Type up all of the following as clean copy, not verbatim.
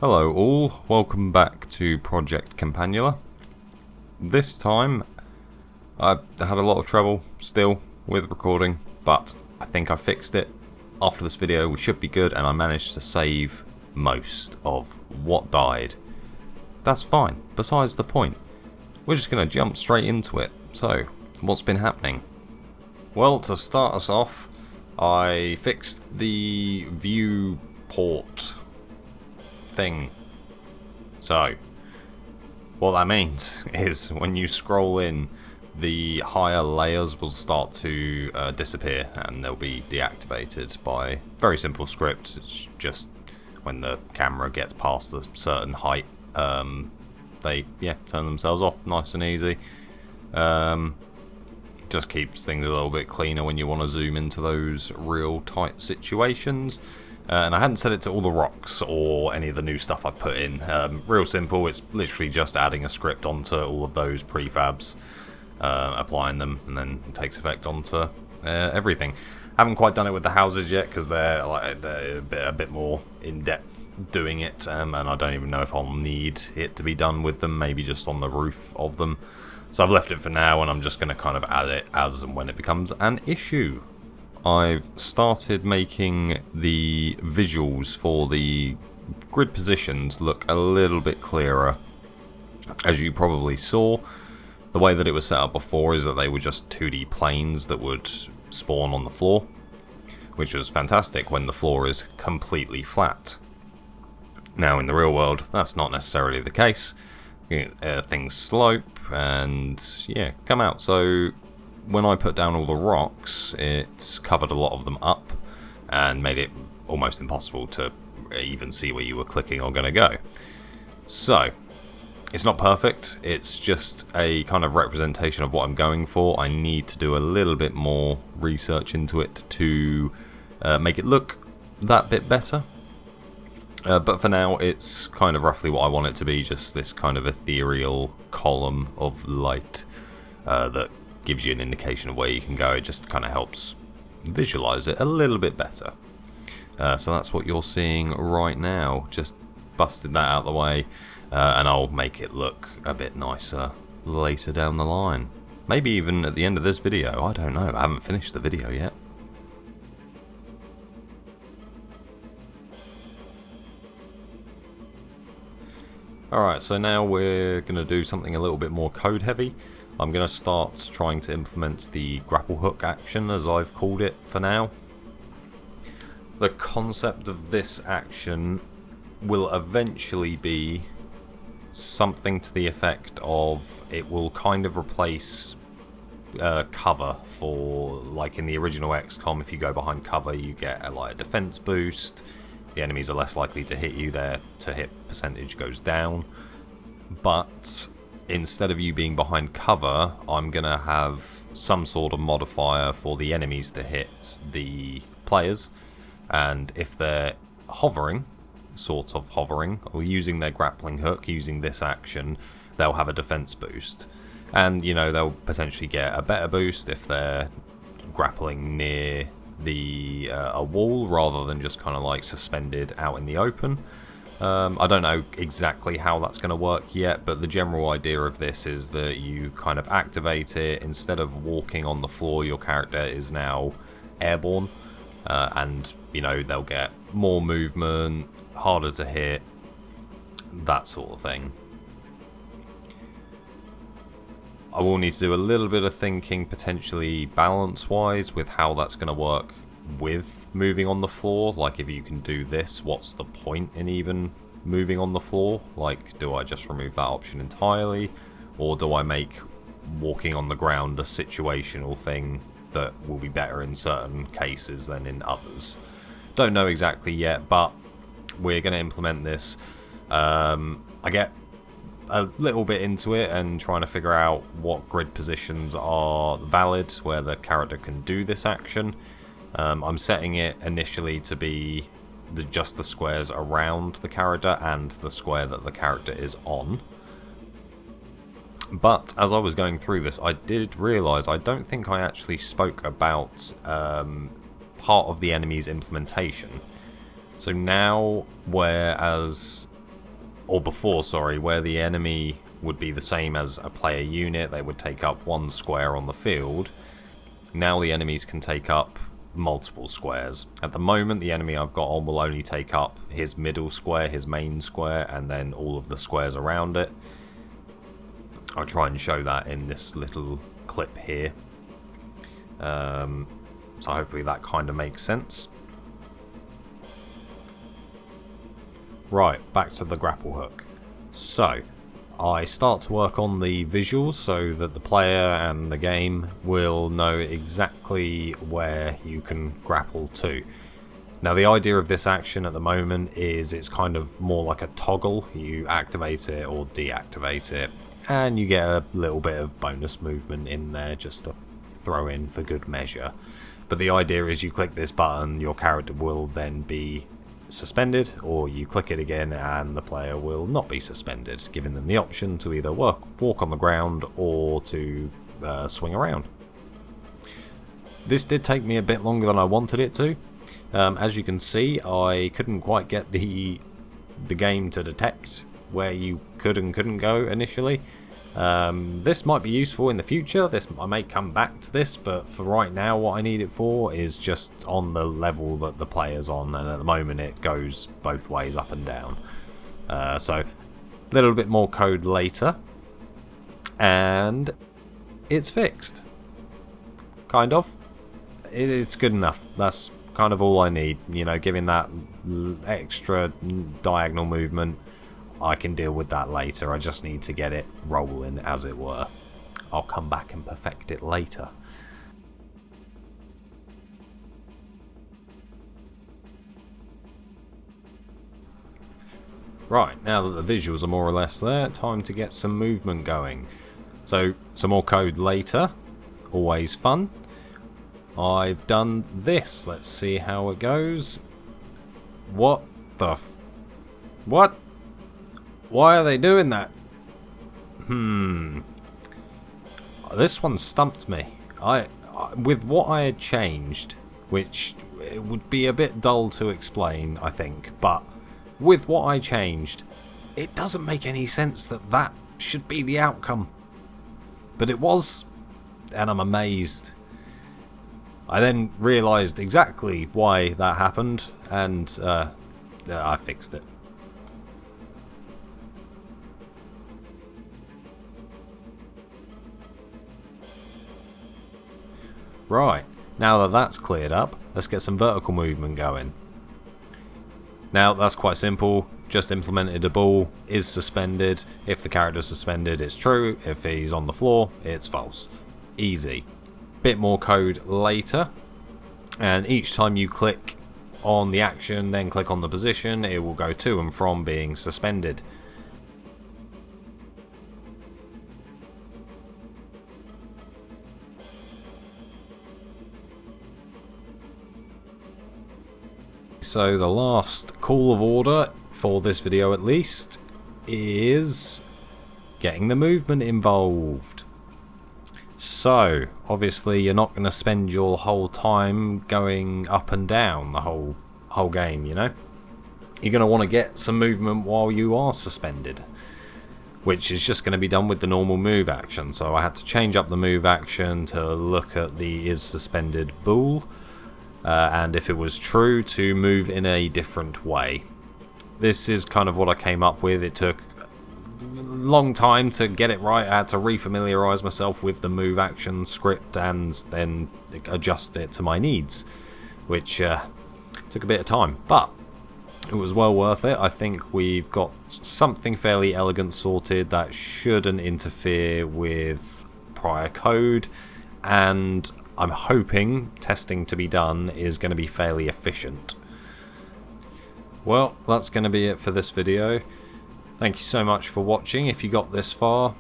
Hello all, welcome back to Project Campanula. This time I had a lot of trouble still with recording, but I think I fixed it. After this video we should be good, and I managed to save most of what died. That's fine, besides the point. We're just going to jump straight into it. So, what's been happening? Well, to start us off, I fixed the viewport thing. So, what that means is when you scroll in, the higher layers will start to disappear and they'll be deactivated by very simple script. It's just when the camera gets past a certain height, they turn themselves off nice and easy. Just keeps things a little bit cleaner when you want to zoom into those real tight situations. And I hadn't set it to all the rocks or any of the new stuff I've put in. Real simple, it's literally just adding a script onto all of those prefabs, applying them, and then it takes effect onto everything. Haven't quite done it with the houses yet because they're a bit more in depth doing it, and I don't even know if I'll need it to be done with them. Maybe just on the roof of them. So I've left it for now, and I'm just going to kind of add it as and when it becomes an issue. I've started making the visuals for the grid positions look a little bit clearer. As you probably saw, the way that it was set up before is that they were just 2D planes that would spawn on the floor, which was fantastic when the floor is completely flat. Now in the real world, that's not necessarily the case. Things slope and come out. So when I put down all the rocks, it covered a lot of them up and made it almost impossible to even see where you were clicking or going to go. So, it's not perfect, it's just a kind of representation of what I'm going for. I need to do a little bit more research into it to make it look that bit better. But for now, it's kind of roughly what I want it to be, just this kind of ethereal column of light that gives you an indication of where you can go. It just kind of helps visualize it a little bit better. So that's what you're seeing right now. Just busted that out of the way, and I'll make it look a bit nicer later down the line. Maybe even at the end of this video, I don't know. I haven't finished the video yet. Alright, so now we're going to do something a little bit more code heavy. I'm going to start trying to implement the grapple hook action, as I've called it for now. The concept of this action will eventually be something to the effect of it will kind of replace cover for, like in the original XCOM, if you go behind cover you get a defense boost. The enemies are less likely to hit you, their to hit percentage goes down. But instead of you being behind cover, I'm going to have some sort of modifier for the enemies to hit the players. And if they're hovering, sort of hovering, or using their grappling hook, using this action, they'll have a defense boost. And, they'll potentially get a better boost if they're grappling near a wall rather than just kind of like suspended out in the open. I don't know exactly how that's going to work yet, but the general idea of this is that you kind of activate it. Instead of walking on the floor, your character is now airborne, and they'll get more movement, harder to hit, that sort of thing. I will need to do a little bit of thinking, potentially balance-wise, with how that's going to work with moving on the floor. Like, if you can do this, what's the point in even moving on the floor? Like, do I just remove that option entirely? Or do I make walking on the ground a situational thing that will be better in certain cases than in others? Don't know exactly yet, but we're going to implement this. I get a little bit into it and trying to figure out what grid positions are valid where the character can do this action. I'm setting it initially to be just the squares around the character and the square that the character is on. But as I was going through this, I did realise I don't think I actually spoke about part of the enemy's implementation. So now, whereas or before, sorry, where the enemy would be the same as a player unit, they would take up one square on the field. Now the enemies can take up multiple squares. At the moment, the enemy I've got on will only take up his middle square, his main square, and then all of the squares around it. I'll try and show that in this little clip here. So hopefully that kind of makes sense. Right, back to the grapple hook. So, I start to work on the visuals so that the player and the game will know exactly where you can grapple to. Now the idea of this action at the moment is it's kind of more like a toggle. You activate it or deactivate it, and you get a little bit of bonus movement in there just to throw in for good measure. But the idea is you click this button, your character will then be suspended, or you click it again and the player will not be suspended, giving them the option to either walk on the ground or to swing around. This did take me a bit longer than I wanted it to. As you can see, I couldn't quite get the game to detect where you could and couldn't go initially. This might be useful in the future. I may come back to this, but for right now what I need it for is just on the level that the player's on, and at the moment it goes both ways, up and down. So a little bit more code later and it's fixed. Kind of. It's good enough. That's kind of all I need, you know, giving that extra diagonal movement. I can deal with that later. I just need to get it rolling, as it were. I'll come back and perfect it later. Right, now that the visuals are more or less there, time to get some movement going. So, some more code later. Always fun. I've done this. Let's see how it goes. What the what? Why are they doing that? This one stumped me. With what I had changed, which it would be a bit dull to explain, I think, but with what I changed, it doesn't make any sense that that should be the outcome. But it was, and I'm amazed. I then realised exactly why that happened, and I fixed it. Right, now that that's cleared up, let's get some vertical movement going. Now that's quite simple, just implemented a ball, is suspended. If the character's suspended, it's true. If he's on the floor, it's false. Easy. Bit more code later, and each time you click on the action, then click on the position, it will go to and from being suspended. So the last call of order, for this video at least, is getting the movement involved. So, obviously you're not going to spend your whole time going up and down the whole game, you know? You're going to want to get some movement while you are suspended, which is just going to be done with the normal move action. So I had to change up the move action to look at the is suspended bool. And if it was true, to move in a different way. This is kind of what I came up with. It took a long time to get it right. I had to refamiliarize myself with the move action script and then adjust it to my needs, which took a bit of time, but it was well worth it. I think we've got something fairly elegant sorted that shouldn't interfere with prior code, and I'm hoping testing to be done is going to be fairly efficient. Well, that's going to be it for this video. Thank you so much for watching. If you got this far,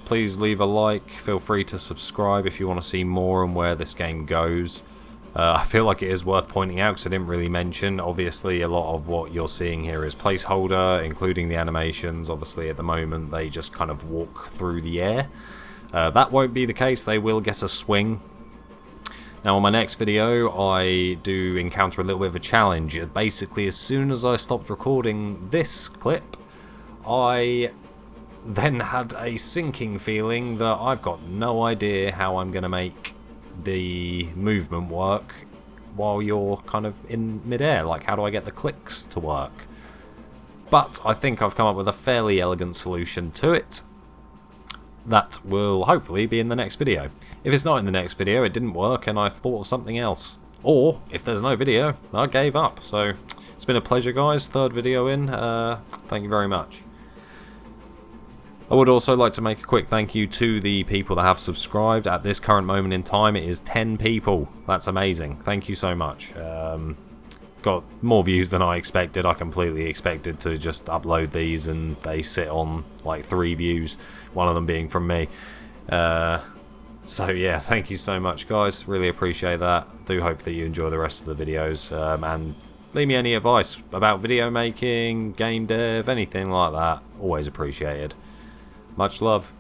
please leave a like. Feel free to subscribe if you want to see more on where this game goes. I feel like it is worth pointing out because I didn't really mention. Obviously, a lot of what you're seeing here is placeholder, including the animations. Obviously, at the moment, they just kind of walk through the air. That won't be the case. They will get a swing. Now on my next video I do encounter a little bit of a challenge. Basically, as soon as I stopped recording this clip, I then had a sinking feeling that I've got no idea how I'm going to make the movement work while you're kind of in midair. Like, how do I get the clicks to work? But I think I've come up with a fairly elegant solution to it that will hopefully be in the next video. If it's not in the next video, it didn't work and I've thought of something else. Or, if there's no video, I gave up. So, it's been a pleasure, guys. Third video in. Thank you very much. I would also like to make a quick thank you to the people that have subscribed. At this current moment in time, it is 10 people. That's amazing. Thank you so much. Got more views than I expected. I completely expected to just upload these and they sit on like 3 views, one of them being from me. So yeah, thank you so much, guys. Really appreciate that. Do hope that you enjoy the rest of the videos, and leave me any advice about video making, game dev, anything like that. Always appreciated. Much love.